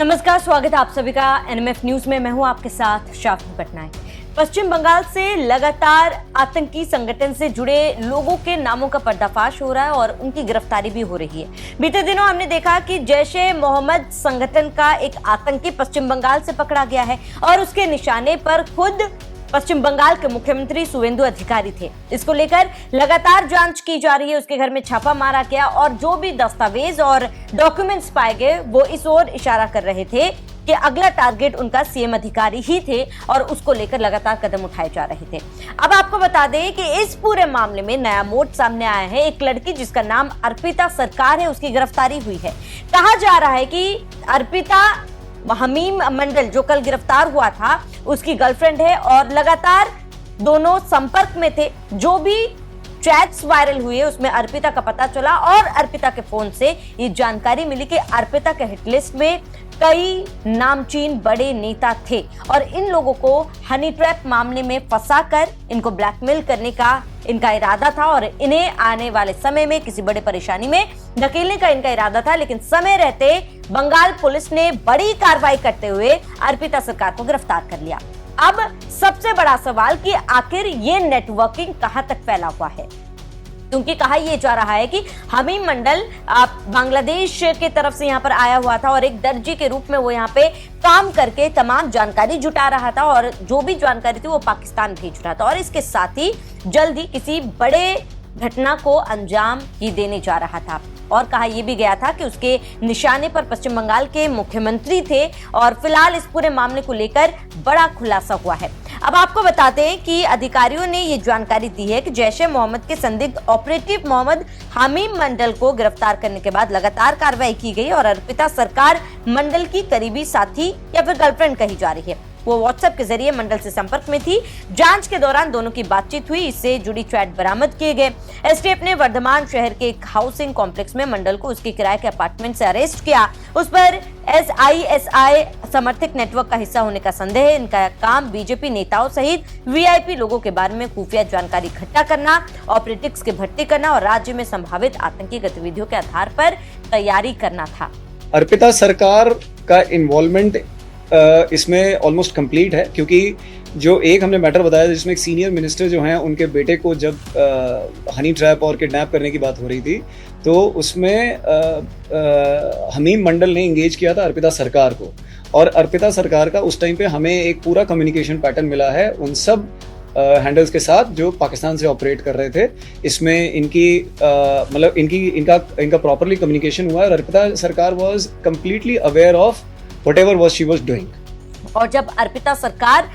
नमस्कार, स्वागत है आप सभी का एनएमएफ न्यूज में। मैं हूं आपके साथ शाफी पटनायक। पश्चिम बंगाल से लगातार आतंकी संगठन से जुड़े लोगों के नामों का पर्दाफाश हो रहा है और उनकी गिरफ्तारी भी हो रही है। बीते दिनों हमने देखा कि जैश-ए मोहम्मद संगठन का एक आतंकी पश्चिम बंगाल से पकड़ा गया है और उसके निशाने पर खुद पश्चिम बंगाल के मुख्यमंत्री शुवेंदु अधिकारी थे। इसको लेकर लगातार जांच की जा रही है। उसके घर में छापा मारा गया और जो भी दस्तावेज और डॉक्यूमेंट्स पाए गए वो इस ओर इशारा कर रहे थे कि अगला टारगेट उनका सीएम अधिकारी ही थे और उसको लेकर लगातार कदम उठाए जा रहे थे। अब आपको बता दें कि इस पूरे मामले में नया मोड़ सामने आया है। एक लड़की जिसका नाम अर्पिता सरकार है, उसकी गिरफ्तारी हुई है। कहा जा रहा है कि अर्पिता हमीम मंडल जो कल गिरफ्तार हुआ था उसकी गर्लफ्रेंड है और लगातार दोनों संपर्क में थे। जो भी चैट्स वायरल हुए उसमें अर्पिता का पता चला और अर्पिता के फोन से ये जानकारी मिली कि अर्पिता के हिटलिस्ट में कई नामचीन बड़े नेता थे और इन लोगों को हनी ट्रैप मामले में फंसाकर इनको ब्लैकमेल करने का इनका इरादा था और इन्हें आने वाले समय में किसी बड़े परेशानी में धकेलने का इनका इरादा था। लेकिन समय रहते बंगाल पुलिस ने बड़ी कार्रवाई करते हुए अर्पिता सरकार को गिरफ्तार कर लिया। अब सबसे बड़ा सवाल कि आखिर ये नेटवर्किंग कहां तक फैला हुआ है, क्योंकि कहा यह जा रहा है कि हमीम मंडल बांग्लादेश की तरफ से यहाँ पर आया हुआ था और एक दर्जी के रूप में वो यहाँ पे काम करके तमाम जानकारी जुटा रहा था और जो भी जानकारी थी वो पाकिस्तान भेज रहा था और इसके साथ ही जल्दी किसी बड़े घटना को अंजाम ही देने जा रहा था। और कहा यह भी गया था कि उसके निशाने पर पश्चिम बंगाल के मुख्यमंत्री थे और फिलहाल इस पूरे मामले को लेकर बड़ा खुलासा हुआ है। अब आपको बताते हैं कि अधिकारियों ने ये जानकारी दी है कि जैश-ए मोहम्मद के संदिग्ध ऑपरेटिव मोहम्मद हमीम मंडल को गिरफ्तार करने के बाद लगातार कार्रवाई की गई और अर्पिता सरकार मंडल की करीबी साथी या फिर गर्लफ्रेंड कही जा रही है। वो व्हाट्सएप के जरिए मंडल से संपर्क में थी। जांच के दौरान दोनों की बातचीत हुई, इससे जुड़ी चैट बरामद किए गए। एसटीएफ ने वर्धमान शहर के एक हाउसिंग कॉम्प्लेक्स में मंडल को उसके किराए के अपार्टमेंट से अरेस्ट किया। उस पर एसआईएसआई समर्थित नेटवर्क का हिस्सा होने का संदेह है। इनका काम बीजेपी नेताओं सहित वीआईपी लोगों के बारे में खुफिया जानकारी इकट्ठा करना, ऑपरेटिव्स की भर्ती करना और राज्य में संभावित आतंकी गतिविधियों के आधार पर तैयारी करना था। अर्पिता सरकार का इन्वॉल्वमेंट इसमें ऑलमोस्ट कंप्लीट है, क्योंकि जो एक हमने मैटर बताया जिसमें एक सीनियर मिनिस्टर जो हैं उनके बेटे को जब हनी ट्रैप और किडनैप करने की बात हो रही थी तो उसमें हमीम मंडल ने इंगेज किया था अर्पिता सरकार को और अर्पिता सरकार का उस टाइम पे हमें एक पूरा कम्युनिकेशन पैटर्न मिला है उन सब हैंडल्स के साथ जो पाकिस्तान से ऑपरेट कर रहे थे। इसमें इनकी मतलब इनका प्रॉपरली कम्युनिकेशन हुआ है और अर्पिता सरकार was completely aware of whatever was she was doing। और जब अर्पिता सरकार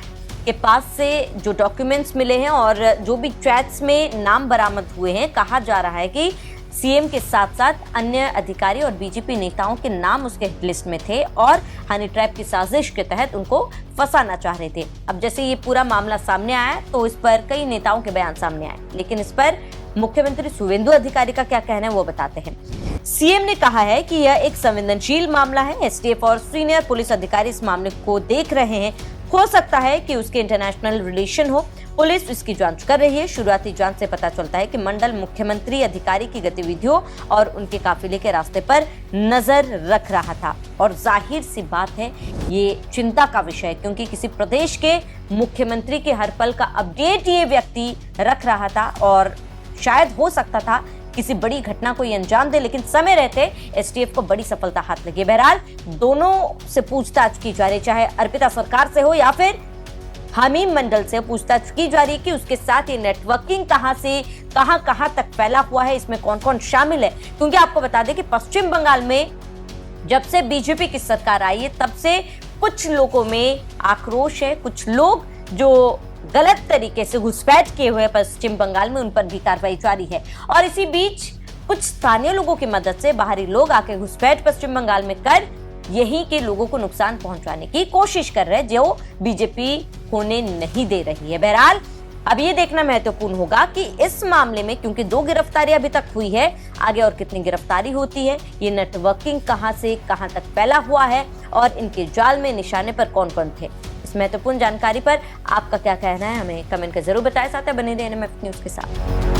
के पास से जो डॉक्यूमेंट्स मिले हैं और जो भी चैट्स में नाम बरामद हुए हैं, कहा जा रहा है कि सीएम के साथ साथ अन्य अधिकारी और बीजेपी नेताओं के नाम उसके हिट लिस्ट में थे और हनी ट्रैप की साजिश के तहत उनको फंसाना चाह रहे थे। अब जैसे ये पूरा मामला सामने आया तो इस पर कई नेताओं के बयान सामने आए, लेकिन इस पर मुख्यमंत्री शुवेंदु अधिकारी का क्या कहना है वो बताते हैं। सीएम ने कहा है कि यह एक संवेदनशील मामला है। एसटीएफ और सीनियर पुलिस अधिकारी इस मामले को देख रहे हैं। हो सकता है कि उसके इंटरनेशनल रिलेशन हो। पुलिस इसकी जांच कर रही है। शुरुआती जांच से पता चलता है कि मंडल मुख्यमंत्री अधिकारी की गतिविधियों और उनके काफिले के रास्ते पर नजर रख रहा था और जाहिर सी बात है ये चिंता का विषय, क्योंकि किसी प्रदेश के मुख्यमंत्री के हर पल का अपडेट ये व्यक्ति रख रहा था और शायद हो सकता था किसी बड़ी घटना को अंजाम दे। लेकिन समय रहते एसटीएफ को बड़ी सफलता हाथ लगी। बहरहाल दोनों से पूछताछ की जा रही, चाहे अर्पिता सरकार से हो या फिर हमीम मंडल से पूछताछ की जा रही है कि उसके साथ ये नेटवर्किंग कहां से कहां तक फैला हुआ है, इसमें कौन कौन शामिल है। क्योंकि आपको बता दें कि पश्चिम बंगाल में जब से बीजेपी की सरकार आई है तब से कुछ लोगों में आक्रोश है। कुछ लोग जो गलत तरीके से घुसपैठ किए हुए पश्चिम बंगाल में उन पर भी कार्रवाई जारी है और इसी बीच कुछ स्थानीय लोगों की मदद से बाहरी लोग आके घुसपैठ पश्चिम बंगाल में कर यहीं के लोगों को नुकसान पहुंचाने की कोशिश कर रहे हैं जो बीजेपी होने नहीं दे रही है। बहरहाल अब ये देखना महत्वपूर्ण होगा कि इस मामले में, क्योंकि 2 गिरफ्तारी अभी तक हुई है, आगे और कितनी गिरफ्तारी होती है, ये नेटवर्किंग कहां से कहां तक फैला हुआ है और इनके जाल में निशाने पर कौन कौन थे। इस महत्वपूर्ण जानकारी पर आपका क्या कहना है हमें कमेंट कर जरूर बताएं। साथ ही बने रहिए एनएमएफ न्यूज के साथ।